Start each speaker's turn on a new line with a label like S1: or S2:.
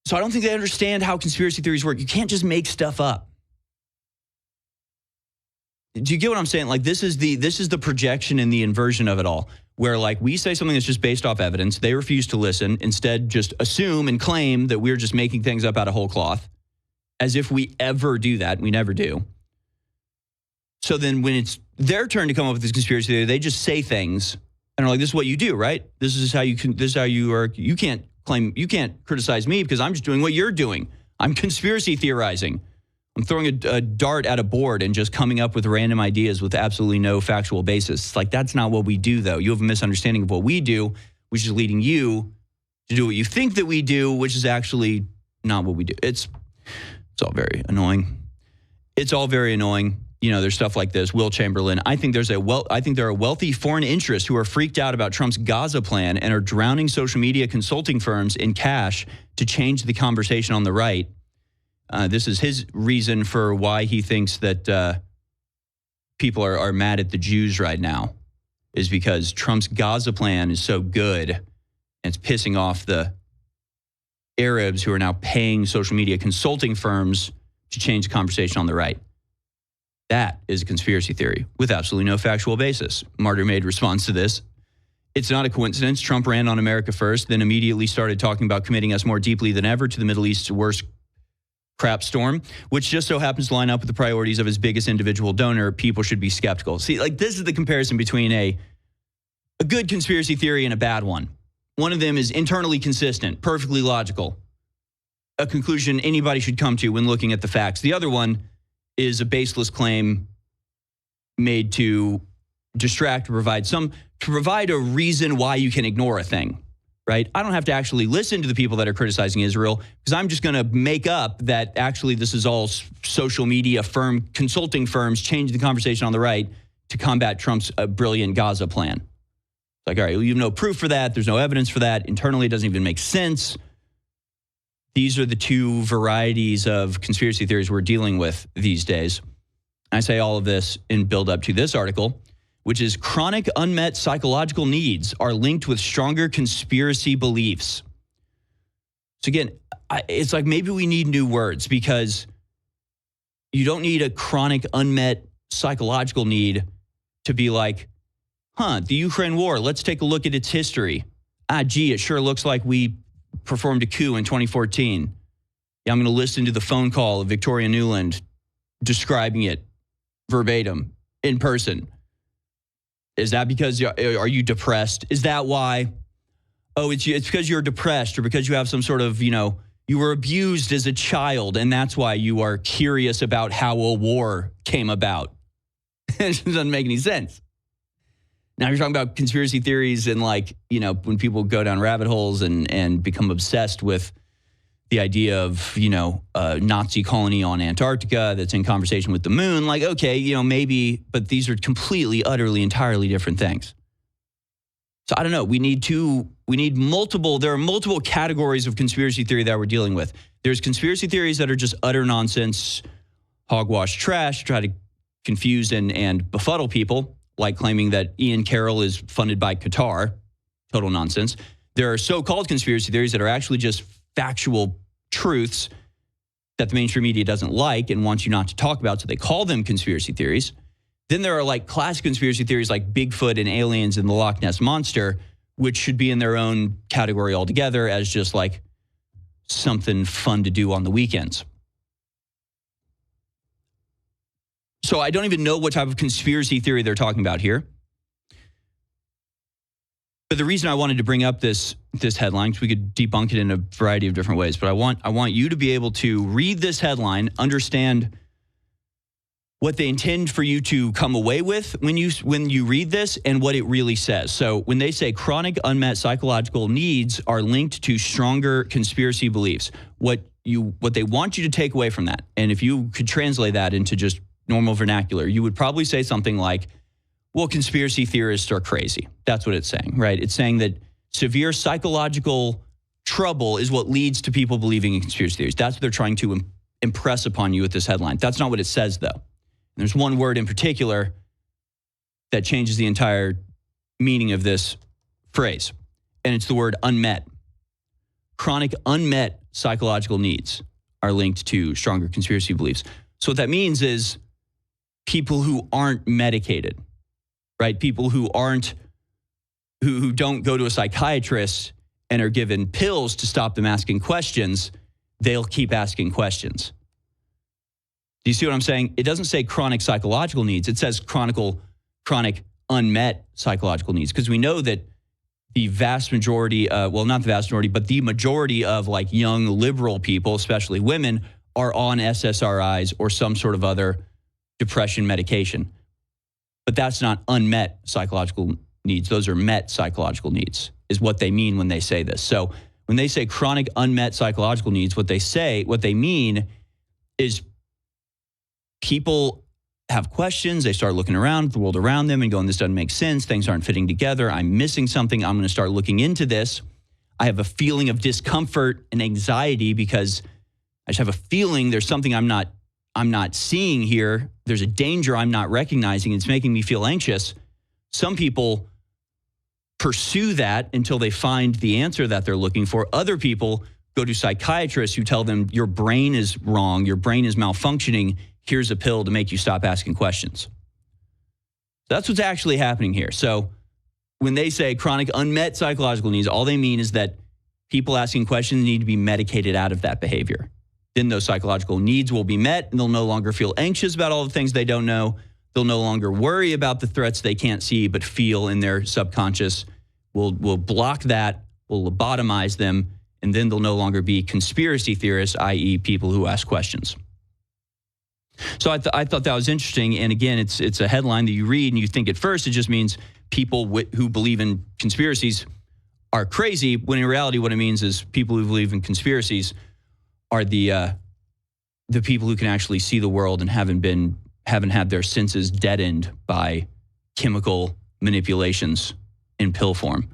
S1: So I don't think they understand how conspiracy theories work. You can't just make stuff up. Do you get what I'm saying? Like, this is the projection and the inversion of it all, where like we say something that's just based off evidence. They refuse to listen, instead just assume and claim that we're just making things up out of whole cloth, as if we ever do that. We never do. So then when it's their turn to come up with this conspiracy theory, they just say things and are like, this is what you do, right? This is how you are. You can't criticize me because I'm just doing what you're doing. I'm conspiracy theorizing. I'm throwing a dart at a board and just coming up with random ideas with absolutely no factual basis. It's like, that's not what we do, though. You have a misunderstanding of what we do, which is leading you to do what you think that we do, which is actually not what we do. It's all very annoying. It's all very annoying. You know, there's stuff like this. Will Chamberlain. I think there are wealthy foreign interests who are freaked out about Trump's Gaza plan and are drowning social media consulting firms in cash to change the conversation on the right. This is his reason for why he thinks that people are mad at the Jews right now, is because Trump's Gaza plan is so good and it's pissing off the Arabs who are now paying social media consulting firms to change the conversation on the right. That is a conspiracy theory with absolutely no factual basis. Martyr Made responds to this. It's not a coincidence. Trump ran on America first, then immediately started talking about committing us more deeply than ever to the Middle East's worst crap storm, which just so happens to line up with the priorities of his biggest individual donor. People should be skeptical. See, like, this is the comparison between a good conspiracy theory and a bad one. One of them is internally consistent, perfectly logical, a conclusion anybody should come to when looking at the facts. The other one is a baseless claim made to distract or provide a reason why you can ignore a thing. Right? I don't have to actually listen to the people that are criticizing Israel, because I'm just going to make up that actually this is all social media consulting firms changing the conversation on the right to combat Trump's brilliant Gaza plan. It's like, all right, well, you have no proof for that. There's no evidence for that. Internally, it doesn't even make sense. These are the two varieties of conspiracy theories we're dealing with these days. I say all of this in build up to this article, which is chronic unmet psychological needs are linked with stronger conspiracy beliefs. So again, it's like maybe we need new words, because you don't need a chronic unmet psychological need to be like, the Ukraine war, let's take a look at its history. Gee, it sure looks like we performed a coup in 2014. Yeah, I'm going to listen to the phone call of Victoria Nuland describing it verbatim in person. Is that because are you depressed? Is that why? Oh, it's because you're depressed, or because you have some sort of, you were abused as a child, and that's why you are curious about how a war came about. It doesn't make any sense. Now you're talking about conspiracy theories and when people go down rabbit holes and become obsessed with the idea of, a Nazi colony on Antarctica that's in conversation with the moon. Like, okay, maybe, but these are completely, utterly, entirely different things. So I don't know. There are multiple categories of conspiracy theory that we're dealing with. There's conspiracy theories that are just utter nonsense, hogwash trash, try to confuse and befuddle people, like claiming that Ian Carroll is funded by Qatar. Total nonsense. There are so-called conspiracy theories that are actually just factual truths that the mainstream media doesn't like and wants you not to talk about, so they call them conspiracy theories. Then there are classic conspiracy theories like Bigfoot and aliens and the Loch Ness Monster, which should be in their own category altogether as just something fun to do on the weekends. So I don't even know what type of conspiracy theory they're talking about here. But the reason I wanted to bring up this headline, because we could debunk it in a variety of different ways, but I want you to be able to read this headline, understand what they intend for you to come away with when you read this, and what it really says. So when they say chronic unmet psychological needs are linked to stronger conspiracy beliefs, what they want you to take away from that, and if you could translate that into just normal vernacular, you would probably say something like, well, conspiracy theorists are crazy. That's what it's saying, right? It's saying that severe psychological trouble is what leads to people believing in conspiracy theories. That's what they're trying to impress upon you with this headline. That's not what it says, though. And there's one word in particular that changes the entire meaning of this phrase, and it's the word unmet. chronic unmet psychological needs are linked to stronger conspiracy beliefs. So what that means is people who aren't medicated, right? People who don't go to a psychiatrist and are given pills to stop them asking questions, they'll keep asking questions. Do you see what I'm saying? It doesn't say chronic psychological needs. It says chronic unmet psychological needs, because we know that the vast majority, well, not the vast majority, but the majority of like young liberal people, especially women, are on SSRIs or some sort of other depression medication. But that's not unmet psychological needs. Those are met psychological needs, is what they mean when they say this. So when they say chronic unmet psychological needs, what they mean is people have questions. They start looking around the world around them and going, this doesn't make sense. Things aren't fitting together. I'm missing something. I'm going to start looking into this. I have a feeling of discomfort and anxiety because I just have a feeling there's something I'm not seeing here. There's a danger I'm not recognizing. It's making me feel anxious. Some people pursue that until they find the answer that they're looking for. Other people go to psychiatrists who tell them your brain is wrong, your brain is malfunctioning. Here's a pill to make you stop asking questions. That's what's actually happening here. So when they say chronic unmet psychological needs, all they mean is that people asking questions need to be medicated out of that behavior. Then those psychological needs will be met, and they'll no longer feel anxious about all the things they don't know. They'll no longer worry about the threats they can't see but feel in their subconscious. We'll block that. We'll lobotomize them, and then they'll no longer be conspiracy theorists, i.e. people who ask questions. So I thought that was interesting. And again, it's a headline that you read and you think at first it just means people who believe in conspiracies are crazy, when in reality what it means is people who believe in conspiracies are the people who can actually see the world and haven't had their senses deadened by chemical manipulations in pill form.